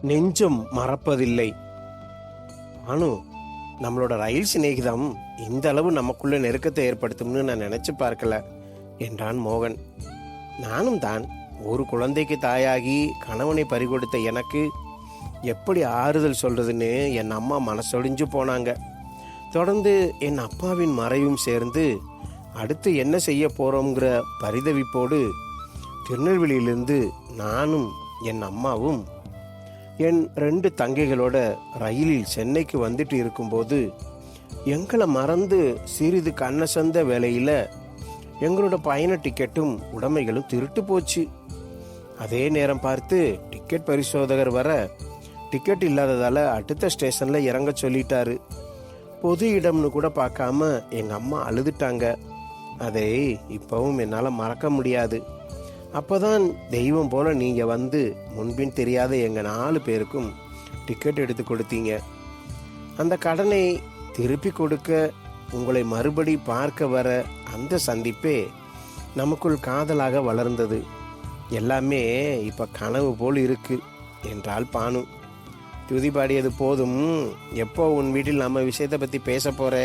நெஞ்சம் மறப்பதில்லை. அனு, நம்மளோட ரயில் சிநேகிதம் இந்த அளவு நமக்குள்ள நெருக்கத்தை ஏற்படுத்தும்னு நான் நினைச்சு பார்க்கல என்றான் மோகன். நானும் தான். ஒரு குழந்தைக்கு தாயாகி கணவனை பறிகொடுத்த எனக்கு எப்படி ஆறுதல் சொல்றதுன்னு என் அம்மா மனசொடிஞ்சு போனாங்க. தொடர்ந்து என் அப்பாவின் மறைவும் சேர்ந்து அடுத்து என்ன செய்ய போறோங்கிற பரிதவிப்போடு திருநெல்வேலியிலிருந்து நானும் என் அம்மாவும் என் 2 தங்கைகளோட ரயிலில் சென்னைக்கு வந்துட்டு இருக்கும்போது எங்களை மறந்து சிறிது கண்ணசந்த வேளையில் எங்களோட பயண டிக்கெட்டும் உடைமைகளும் திருட்டு போச்சு. அதே நேரம் பார்த்து டிக்கெட் பரிசோதகர் வர டிக்கெட் இல்லாததால் அடுத்த ஸ்டேஷனில் இறங்க சொல்லிட்டாரு. பொது இடம்னு கூட பார்க்காம எங்கள் அம்மா அழுதுட்டாங்க. அதை இப்போவும் என்னால் மறக்க முடியாது. அப்போதான் தெய்வம் போல நீங்கள் வந்து முன்பின் தெரியாத எங்கள் 4 பேருக்கும் டிக்கெட் எடுத்து கொடுத்தீங்க. அந்த கடனை திருப்பி கொடுக்க உங்களை மறுபடி பார்க்க வர அந்த சந்திப்பே நமக்குள் காதலாக வளர்ந்தது. எல்லாமே இப்போ கனவு போல் இருக்கு என்றாள் பானு. துதி பாடியது போதும், எப்போ உன் வீட்டில் நம்ம விஷயத்தை பற்றி பேச போற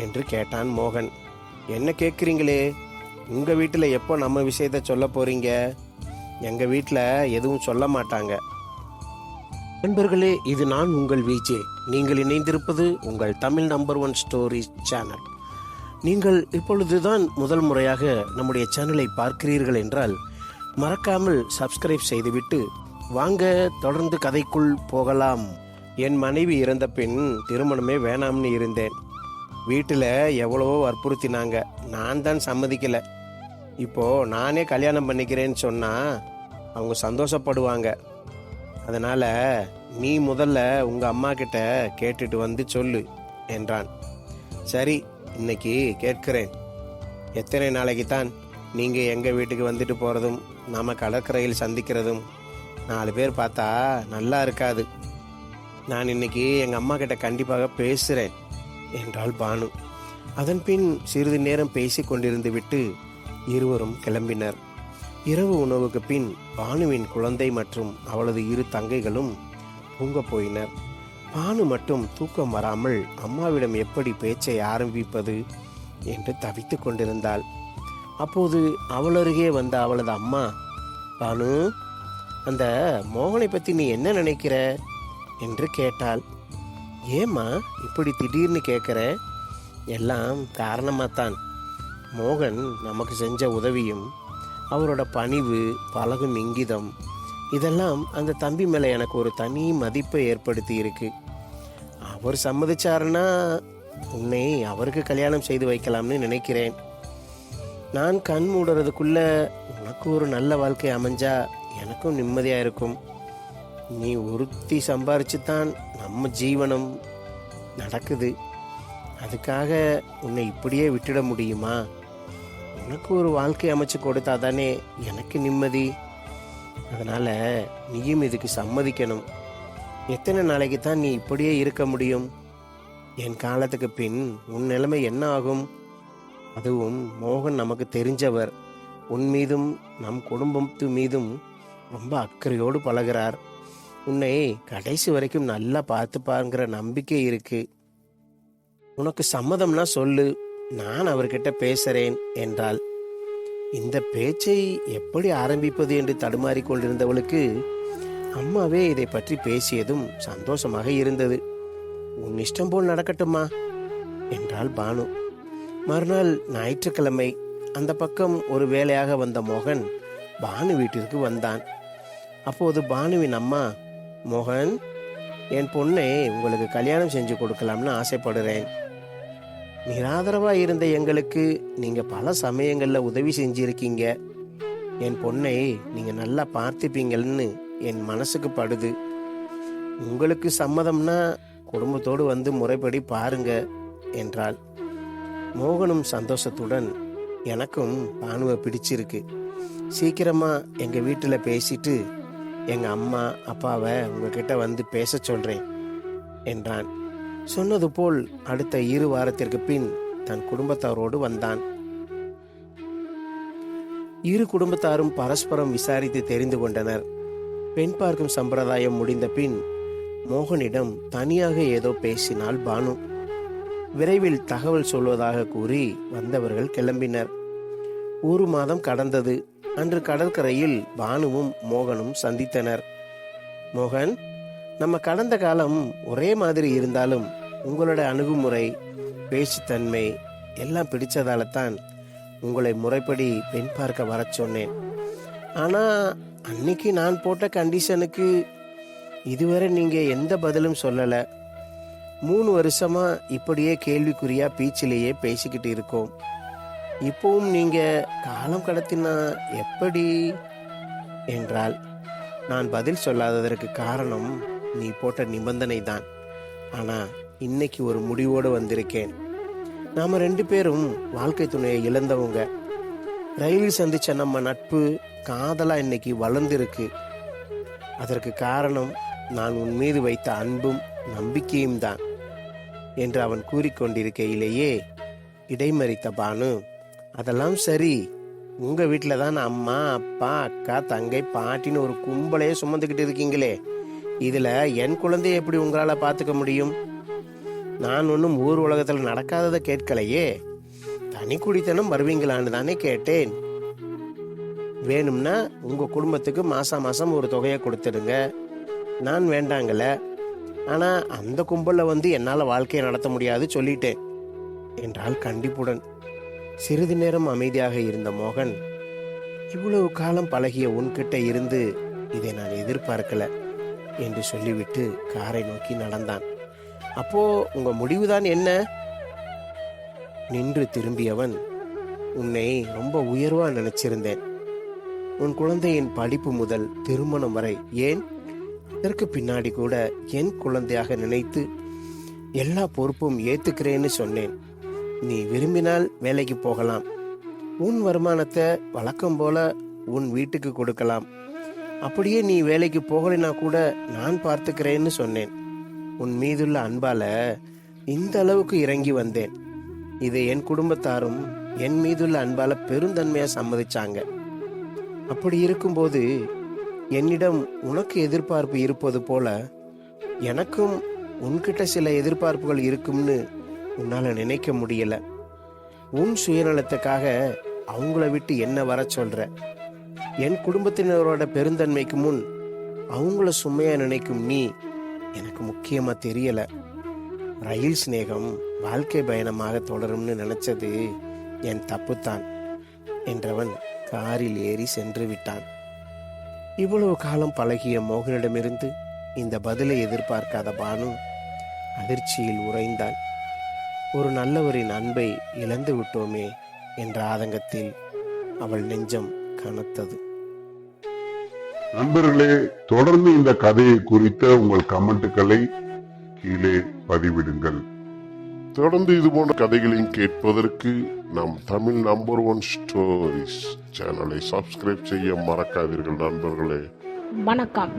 என்று கேட்டான் மோகன். என்ன கேட்குறீங்களே, உங்கள் வீட்டில் எப்போ நம்ம விஷயத்த சொல்ல போறீங்க? எங்கள் வீட்டில் எதுவும் சொல்ல மாட்டாங்க. நண்பர்களே, இது நான் உங்கள் விஜே. நீங்கள் இணைந்திருப்பது உங்கள் தமிழ் நம்பர் 1 ஸ்டோரி சேனல். நீங்கள் இப்பொழுதுதான் முதல் முறையாக நம்முடைய சேனலை பார்க்கிறீர்கள் என்றால் மறக்காமல் சப்ஸ்கிரைப் செய்துவிட்டு வாங்க தொடர்ந்து கதைக்குள் போகலாம். என் மனைவி இறந்த பின் திருமணமே வேணாம்னு இருந்தேன். வீட்டில் எவ்வளவோ வற்புறுத்தினாங்க, நான் தான் சம்மதிக்கலை. இப்போ நானே கல்யாணம் பண்ணிக்கிறேன்னு சொன்னா அவங்க சந்தோஷப்படுவாங்க. அதனால நீ முதல்ல உங்க அம்மா கிட்ட கேட்டுட்டு வந்து சொல்லு என்றான். சரி, இன்னைக்கு கேட்கிறேன். எத்தனை நாளைக்கு தான் நீங்க எங்க வீட்டுக்கு வந்துட்டு போறதும் நாம கடற்கரையில் சந்திக்கிறதும் 4 பேர் பார்த்தா நல்லா இருக்காது. நான் இன்னைக்கு எங்க அம்மா கிட்ட கண்டிப்பாக பேசுறேன் என்றாள் பானு. அதன் பின் சிறிது நேரம் பேசி கொண்டிருந்து விட்டு இருவரும் கிளம்பினர். இரவு உணவுக்கு பின் பானுவின் குழந்தை மற்றும் அவளது 2 தங்கைகளும் தூங்க போயினர். பானு மட்டும் தூக்கம் வராமல் அம்மாவிடம் எப்படி பேச்சை ஆரம்பிப்பது என்று தவித்து கொண்டிருந்தாள். அப்போது அவளருகே வந்த அவளது அம்மா, பானு, அந்த மோகனை பற்றி நீ என்ன நினைக்கிற என்று கேட்டாள். ஏம்மா இப்படி திடீர்னு கேட்குற? எல்லாம் காரணமாகத்தான். மோகன் நமக்கு செஞ்ச உதவியும் அவரோட பணிவு, பழகும் இங்கிதம், இதெல்லாம் அந்த தம்பி மேலே எனக்கு ஒரு தனி மதிப்பை ஏற்படுத்தி இருக்கு. அவர் சம்மதிச்சாருன்னா உன்னை அவருக்கு கல்யாணம் செய்து வைக்கலாம்னு நினைக்கிறேன். நான் கண் மூடுறதுக்குள்ள உனக்கு ஒரு நல்ல வாழ்க்கை அமைஞ்சா எனக்கும் நிம்மதியாக இருக்கும். நீ ஒருத்தி சம்பாரிச்சுத்தான் நம்ம ஜீவனம் நடக்குது. அதுக்காக உன்னை இப்படியே விட்டுட முடியுமா? உனக்கு ஒரு வாழ்க்கை அமைச்சு கொடுத்தா தானே எனக்கு நிம்மதி. அதனால நீயும் இதுக்கு சம்மதிக்கணும். எத்தனை நாளைக்கு தான் நீ இப்படியே இருக்க முடியும்? என் காலத்துக்கு பின் உன் நிலைமை என்ன ஆகும்? அதுவும் மோகன் நமக்கு தெரிஞ்சவர். உன் மீதும் நம் குடும்பத்து மீதும் ரொம்ப அக்கறையோடு பழகிறார். உன்னை கடைசி வரைக்கும் நல்லா பார்த்துப்பாங்கிற நம்பிக்கை இருக்கு. உனக்கு சம்மதம்னா சொல்லு, நான் அவர்கிட்ட பேசுறேன் என்றாள். இந்த பேச்சை எப்படி ஆரம்பிப்பது என்று தடுமாறி கொண்டிருந்தவளுக்கு அம்மாவே இதை பற்றி பேசியதும் சந்தோஷமாக இருந்தது. உன் இஷ்டம் போல் நடக்கட்டுமா என்றாள் பானு. மறுநாள் ஞாயிற்றுக்கிழமை. அந்த பக்கம் ஒரு வேலையாக வந்த மோகன் பானு வீட்டிற்கு வந்தான். அப்போது பானுவின் அம்மா, மோகன், என் பொண்ணை உங்களுக்கு கல்யாணம் செஞ்சு கொடுக்கலாம்னு ஆசைப்படுறேன். நிராதரவாக இருந்த எங்களுக்கு நீங்கள் பல சமயங்களில் உதவி செஞ்சிருக்கீங்க. என் பொண்ணை நீங்கள் நல்லா பார்த்துப்பீங்கன்னு என் மனசுக்கு படுது. உங்களுக்கு சம்மதம்னா குடும்பத்தோடு வந்து முறைப்படி பாருங்க என்றாள். மோகனும் சந்தோஷத்துடன், எனக்கும் பானுவை பிடிச்சிருக்கு, சீக்கிரமா எங்கள் வீட்டில் பேசிட்டு எங்கள் அம்மா அப்பாவை உங்ககிட்ட வந்து பேச சொல்கிறேன் என்றான். சொன்னது போல் அடுத்த 2 வாரத்திற்கு பின் தன் குடும்பத்தாரோடு வந்தான். 2 குடும்பத்தாரும் பரஸ்பரம் விசாரித்து தெரிந்து கொண்டனர். பெண் பார்க்கும் சம்பிரதாயம் முடிந்த பின் மோகனிடம் தனியாக ஏதோ பேசினாள் பானு. விரைவில் தகவல் சொல்வதாக கூறி வந்தவர்கள் கிளம்பினர். 1 மாதம் கடந்தது. அன்று கடற்கரையில் பானுவும் மோகனும் சந்தித்தனர். மோகன், நம்ம கடந்த காலம் ஒரே மாதிரி இருந்தாலும் உங்களோட அணுகுமுறை, பேச்சுத்தன்மை எல்லாம் பிடிச்சதால தான் உங்களை முறைப்படி பெண் பார்க்க வர சொன்னேன். ஆனால் அன்னைக்கு நான் போட்ட கண்டிஷனுக்கு இதுவரை நீங்கள் எந்த பதிலும் சொல்லலை. 3 வருஷமா இப்படியே கேள்விக்குறியா பீச்சிலேயே பேசிக்கிட்டு இருக்கோம். இப்பவும் நீங்கள் காலம் கடத்தினா எப்படி என்றாள். நான் பதில் சொல்லாததற்கு காரணம் நீ போட்ட நிபந்தனை தான். ஆனால் இன்னைக்கு ஒரு முடிவோடு வந்திருக்கேன். நாம் 2 பேரும் வாழ்க்கை துணையை இழந்தவங்க. ரயிலில் சந்திச்ச நம்ம நட்பு காதலா இன்னைக்கு வளர்ந்திருக்கு. அதற்கு காரணம் நான் உன் மீது வைத்த அன்பும் நம்பிக்கையும் தான் என்று அவன் கூறிக்கொண்டிருக்கையிலேயே இடைமறித்த பானு, அதெல்லாம் சரி, உங்க வீட்டில் தான் அம்மா, அப்பா, அக்கா, தங்கை, பாட்டின்னு ஒரு கும்பலையே சுமந்துக்கிட்டு இருக்கீங்களே, இதுல என் குழந்தைய எப்படி உங்களால பார்த்துக்க முடியும்? நான் ஒன்றும் ஊர் உலகத்தில் நடக்காததை கேட்கலையே. தனி குடித்தனம் வருவீங்களான்னு தானே கேட்டேன். வேணும்னா உங்க குடும்பத்துக்கு மாசம் ஒரு தொகையை கொடுத்துடுங்க. நான் வேண்டாங்கல. ஆனா அந்த கும்பல்ல வந்து என்னால வாழ்க்கையை நடத்த முடியாது சொல்லிட்டேன் என்றால் கண்டிப்புடன். சிறிது நேரம் அமைதியாக இருந்த மோகன், இவ்வளவு காலம் பழகிய உன்கிட்ட இருந்து இதை நான் எதிர்பார்க்கல என்று சொல்லிவிட்டு காரை நோக்கி நடந்தான். அப்போ உங்க முடிவுதான் என்ன? நின்று திரும்பியவன், உன்னை ரொம்ப உயர்வா நினைச்சிருந்தேன். உன் குழந்தையின் படிப்பு முதல் திருமணம் வரை, ஏன் அதற்கு பின்னாடி கூட என் குழந்தையாக நினைத்து எல்லா பொறுப்பும் ஏத்துக்கிறேன்னு சொன்னேன். நீ விரும்பினால் வேலைக்கு போகலாம். உன் வருமானத்தை வழக்கம் போல உன் வீட்டுக்கு கொடுக்கலாம். அப்படியே நீ வேலைக்கு போகலைன்னா கூட நான் பார்த்துக்கிறேன்னு சொன்னேன். உன் மீதுள்ள அன்பால இந்த அளவுக்கு இறங்கி வந்தேன். இதை என் குடும்பத்தாரும் என் மீதுள்ள அன்பால பெருந்தன்மையா சம்மதிச்சாங்க. அப்படி இருக்கும்போது என்னிடம் உனக்கு எதிர்பார்ப்பு இருப்பது போல எனக்கும் உன்கிட்ட சில எதிர்பார்ப்புகள் இருக்கும்னு உன்னால நினைக்க முடியல. உன் சுயநலத்துக்காக அவங்கள விட்டு என்ன வர சொல்ற? என் குடும்பத்தினரோட பெருந்தன்மைக்கு முன் அவங்கள சுமையா நினைக்கும் நீ எனக்கு முக்கியமா தெரியல. ரயில் சிநேகம் வாழ்க்கை பயணமாக தொடரும்னு நினைச்சது என் தப்புத்தான் என்றவன் காரில் ஏறி சென்று விட்டான். இவ்வளவு காலம் பழகிய மோகனிடமிருந்து இந்த பதிலை எதிர்பார்க்காத பானு அதிர்ச்சியில் உறைந்தாள். ஒரு நல்லவரின் அன்பை இழந்து விட்டோமே என்ற ஆதங்கத்தில் அவள் நெஞ்சம் கனத்தது. நண்பர்களே, தொடர்ந்து இந்த கதையை குறித்த உங்கள் கமெண்ட்டுகளை கீழே பதிவிடுங்கள். தொடர்ந்து இது போன்ற கதைகளையும் கேட்பதற்கு நம் தமிழ் நம்பர் 1 ஸ்டோரிஸ் சேனலை சப்ஸ்கிரைப் செய்ய மறக்காதீர்கள் நண்பர்களே. வணக்கம்.